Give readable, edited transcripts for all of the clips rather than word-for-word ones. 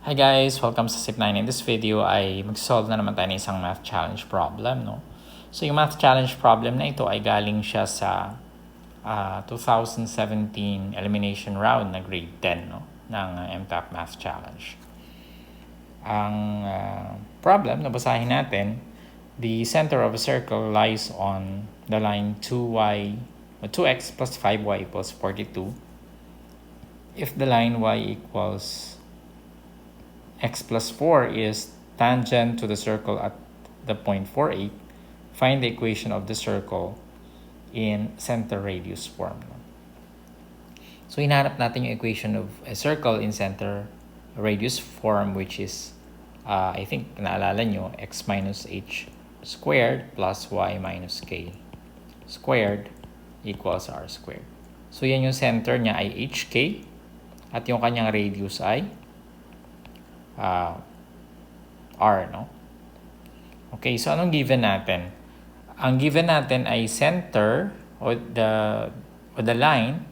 Hi guys! Welcome sa SIP9. In this video ay mag-solve na naman tayo ng isang math challenge problem. No? So yung math challenge problem na ito ay galing siya sa 2017 elimination round na grade 10 no? ng MTAP Math Challenge. Ang problem, nabasahin natin, the center of a circle lies on the line 2x plus 5y equals 42. If the line y equals x plus 4 is tangent to the circle at the point 48, find the equation of the circle in center radius form. So, hinahanap natin yung equation of a circle in center radius form, which is, I think, naalala nyo, x minus h squared plus y minus k squared equals r squared. So, yan yung center niya ay hk at yung kanyang radius ay r, no? Okay, so anong given natin? Ang given natin ay center or the line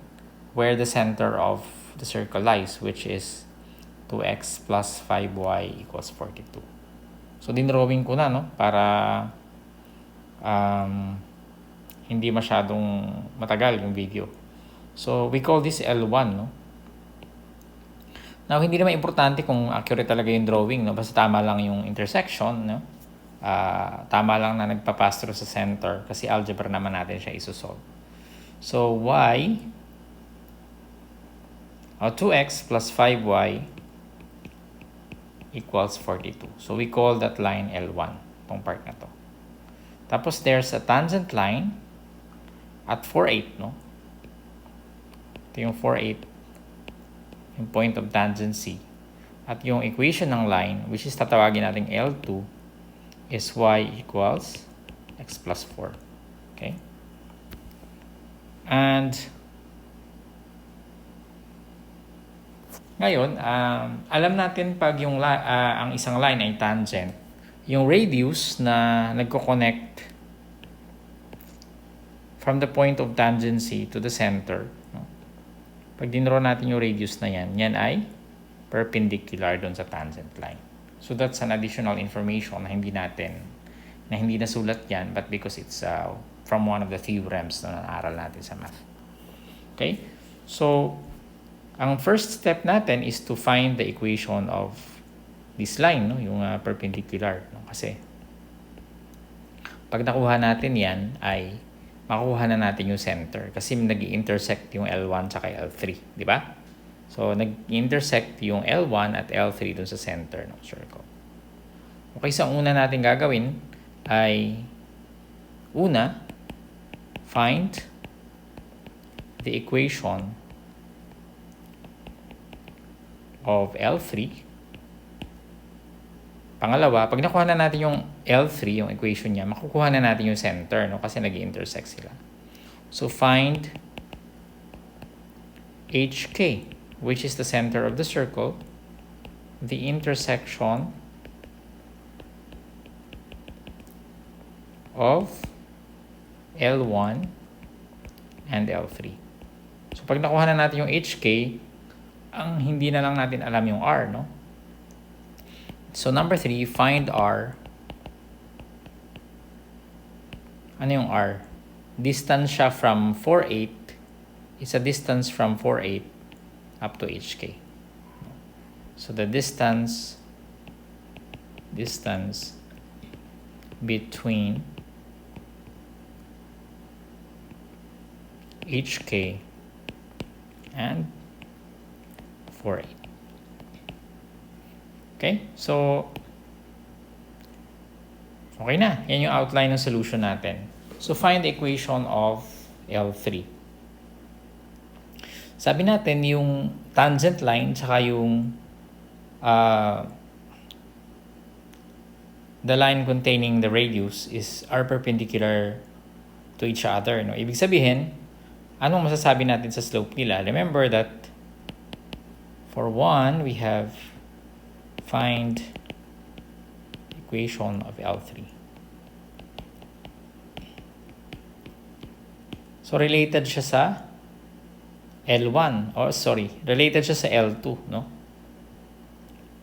where the center of the circle lies, which is 2x plus 5y equals 42. So, dinrawing ko na, no? Para hindi masyadong matagal yung video. So, we call this L1, no? Now, hindi naman importante kung accurate talaga yung drawing, no? Basta tama lang yung intersection, no? Tama lang na nagpa-pass through sa center kasi algebra naman natin siya isosolve. So, 2x plus 5y equals 42. So, we call that line L1, itong part na to. Tapos, there's a tangent line at 48, no? Ito yung 48. Yung point of tangency. At yung equation ng line, which is tatawagin natin L2, is y equals x plus 4. Okay? And ngayon, alam natin pag yung ang isang line ay tangent, yung radius na nagko-connect from the point of tangency to the center, no? Pag dinraw natin yung radius na yan ay perpendicular doon sa tangent line. So that's an additional information na hindi nasulat yan, but because it's from one of the theorems na naaral natin sa math. Okay? So, ang first step natin is to find the equation of this line, no? Yung perpendicular. No? Kasi, pag nakuha natin yan, ay makuha na natin yung center kasi nag-intersect yung L1 tsaka L3, di ba? So, nag-intersect yung L1 at L3 dun sa center ng circle. Okay, so ang una natin gagawin ay find the equation of L3. Pangalawa, pag nakuha na natin yung L3, yung equation niya, makukuha na natin yung center, no? Kasi nag-intersect sila. So, find HK, which is the center of the circle, the intersection of L1 and L3. So, pag nakuha na natin yung HK, ang hindi na lang natin alam yung R, no? So, number 3, find R. Ano yung R? Distance siya from 48. It's a distance from 48 up to HK. So, the distance between HK and 48. Okay? So, okay na. Yan yung outline ng solution natin. So, find the equation of L3. Sabi natin, yung tangent line tsaka yung the line containing the radius are perpendicular to each other. No? Ibig sabihin, anong masasabi natin sa slope nila? Remember that for 1, we have find equation of L3. So, related siya sa L1. Related siya sa L2, no?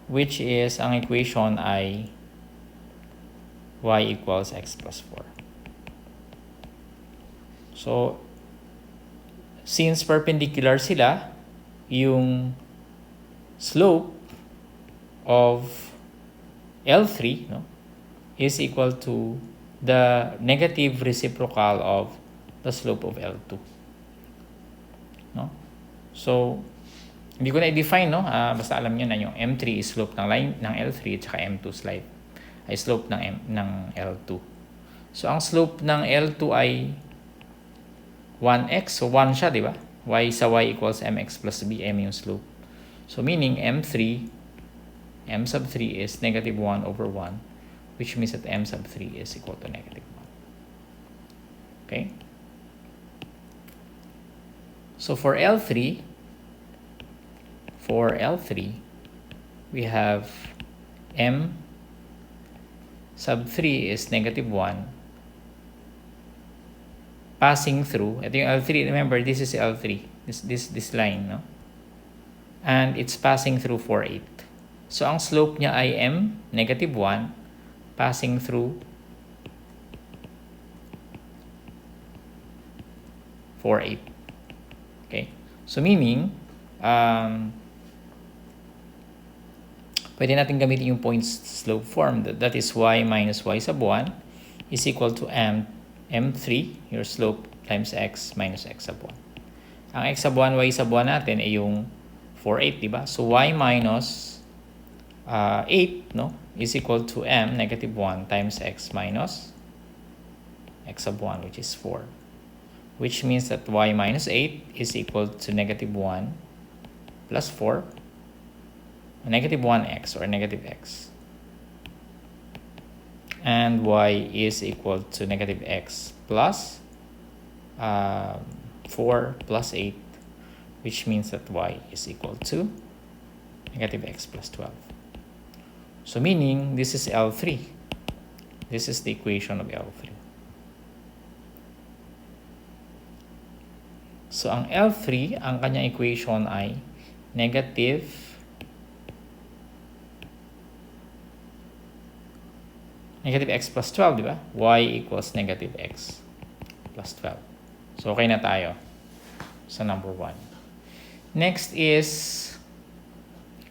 which is, ang equation ay y equals x plus 4. So, since perpendicular sila, yung slope of L3, no, is equal to the negative reciprocal of the slope of L2. No? So, hindi ko na i-define, no? Basta alam nyo na yung M3 is slope ng line ng L3 at saka M2 ay slope ng L2. So, ang slope ng L2 ay 1x. So, 1 siya, di ba? Y sa y equals mx plus b, m yung slope. So, meaning M3, m sub 3 is negative 1 over 1, which means that m sub 3 is equal to negative 1. Okay? So, for L3, we have m sub 3 is negative 1 passing through. Ito yung L3. Remember, this is L3. This line, no? And it's passing through 4, 8. So, ang slope niya ay m, negative 1, passing through 4, 8. Okay? So, meaning, pwede natin gamitin yung point slope form. That is y minus y sub 1 is equal to m3, your slope, times x minus x sub 1. Ang x sub 1, y sub 1 natin ay yung 4, 8, diba? So, y minus 8, no, is equal to m, negative 1, times x minus x sub 1, which is 4. Which means that y minus 8 is equal to negative 1 plus 4, negative 1x or negative x. And y is equal to negative x plus 4 plus 8, which means that y is equal to negative x plus 12. So meaning, this is L3. This is the equation of L3. So, ang L3, ang kanyang equation ay negative x plus 12, di ba? Y equals negative x plus 12. So, okay na tayo sa number 1. Next is,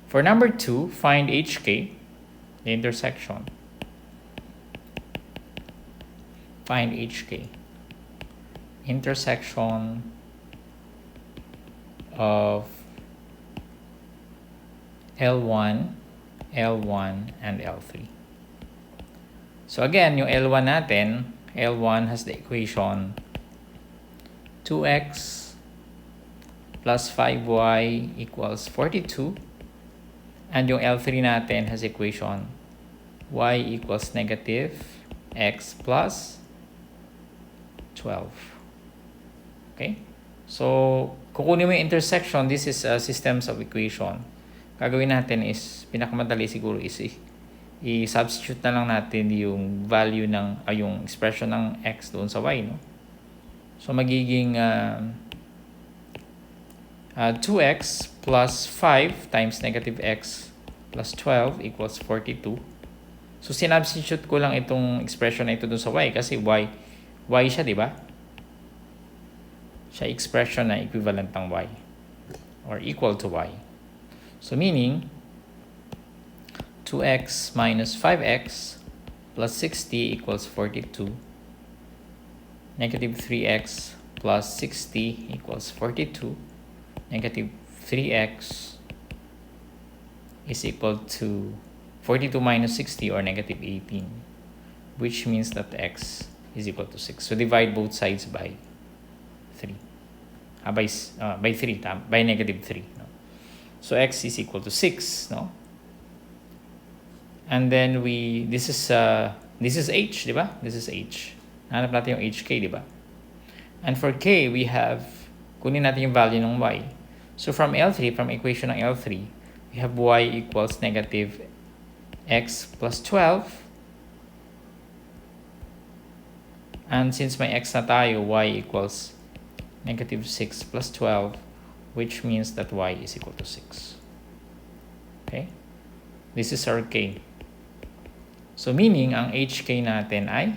for number 2, find HK, the intersection. Find HK. Intersection of L1, and L3. So again, yung L1 natin, L1 has the equation 2x plus 5y equals 42. And yung L3 natin has equation y equals negative x plus 12. Okay? So, kukunin mo yung intersection. This is systems of equation. Gagawin natin is, pinakamadali siguro is i-substitute na lang natin yung value ng, yung expression ng x doon sa y, no? So, magiging 2x plus 5 times negative x plus 12 equals 42. So, sinubstitute ko lang itong expression na ito doon sa y kasi y siya, di ba? Siya expression na equivalent ng y or equal to y. So, meaning, 2x minus 5x plus 60 equals 42. Negative 3x plus 60 equals 42. Negative 3x is equal to 42 minus 60 or negative 18, which means that x is equal to 6. So, divide both sides by 3. By 3, by negative 3. No? So, x is equal to 6, no? And then this is h, di ba? This is h. Hanap natin yung hk, di ba? And for k, we have, kunin natin yung value ng y. So from L3, from equation ng L3, we have y equals negative x plus 12. And since may x na tayo, y equals negative 6 plus 12, which means that y is equal to 6. Okay? This is our k. So meaning, ang hk natin ay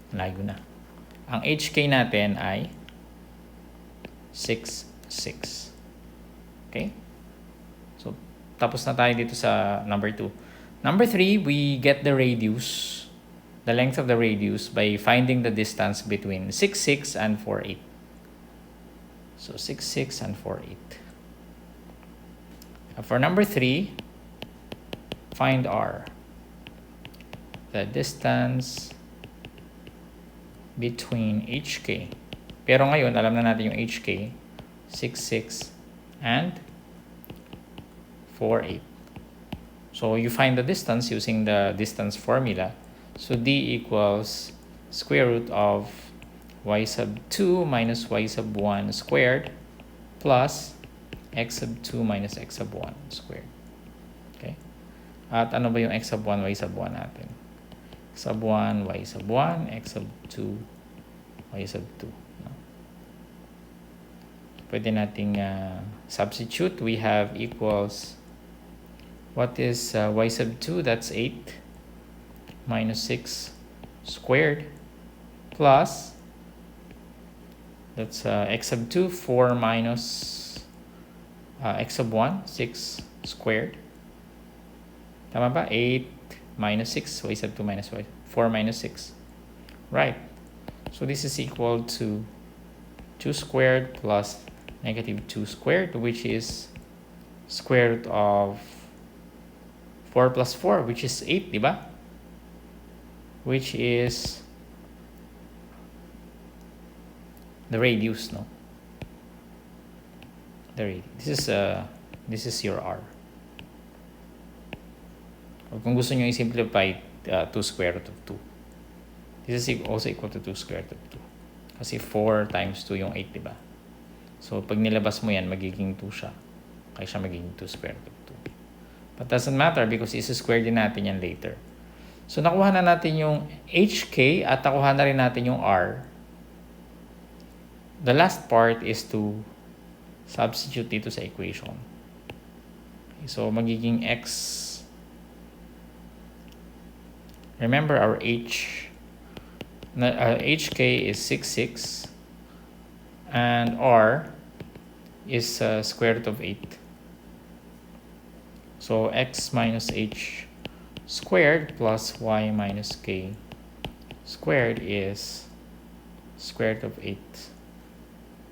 layo na. Ang hk natin ay 6, 6. Okay? So, tapos na tayo dito sa number 2. Number 3, we get the radius, the length of the radius by finding the distance between 6, 6 and 4, 8. So, 6, 6 and 4, 8. For number 3, find r. The distance between hk. Pero ngayon, alam na natin yung hk, 6, 6 and 4, 8. So, you find the distance using the distance formula. So, d equals square root of y sub 2 minus y sub 1 squared plus x sub 2 minus x sub 1 squared. Okay? At ano ba yung x sub 1, y sub 1 natin? X sub 1, y sub 1, x sub 2, y sub 2. No? Pwede nating substitute. We have equals, what is y sub 2? That's 8 minus 6 squared plus, that's x sub 2, 4 minus x sub 1, 6 squared. Tama ba? 8 minus 6, y sub 2 minus y, 4 minus 6. Right. So this is equal to 2 squared plus negative 2 squared, which is square root of 4 plus 4, which is 8, di ba? Which is the radius, no? The radius. This is your r. Kung gusto nyo i-simplify, 2 square root of 2. This is also equal to 2 square root of 2. Kasi 4 times 2 yung 8, diba? So, pag nilabas mo yan, magiging 2 siya. Kaya siya magiging 2 square root of 2. But doesn't matter because isa-square din natin yan later. So, nakuha na natin yung hk at nakuha na rin natin yung r. The last part is to substitute dito sa equation. Okay, so, magiging x. Remember our hk is 6, 6 and r is square root of 8. So x minus h squared plus y minus k squared is square root of 8.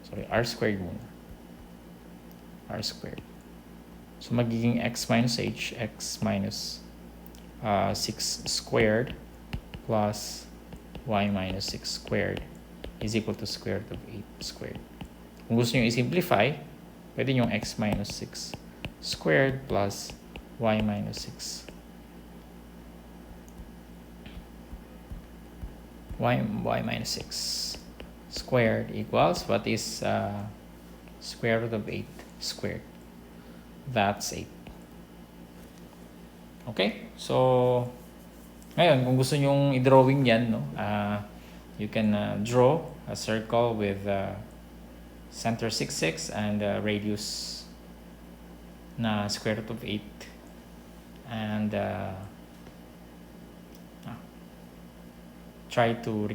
Sorry, r squared muna. R squared. So magiging x minus h, x minus 6 squared plus y minus 6 squared is equal to square root of 8 squared. Kung gusto nyo i-simplify, pwede nyo x minus 6 squared plus y minus 6. Y minus 6 squared equals, what is square root of 8 squared? That's 8. Okay? So, ngayon, kung gusto nyong i-drawing yan, no? You can draw a circle with center 6, 6 and radius na square root of 8. And try to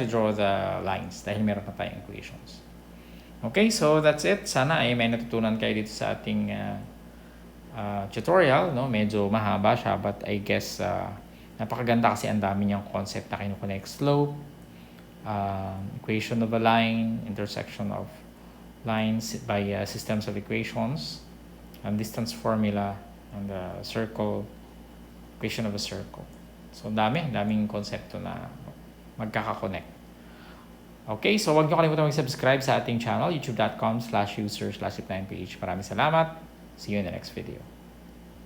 draw the lines dahil meron pa tayong equations. Okay, so that's it. Sana ay may natutunan kayo dito sa ating tutorial, no? Medyo mahaba siya, but I guess napakaganda kasi ang dami niyang concept na kinu-connect slope, equation of a line, intersection of lines by systems of equations, and distance formula, and circle, equation of a circle. So daming konsepto na magkaka-connect. Okay, so huwag niyo kalimutan mag-subscribe sa ating channel, youtube.com/user/ip9ph. Maraming salamat. See you in the next video.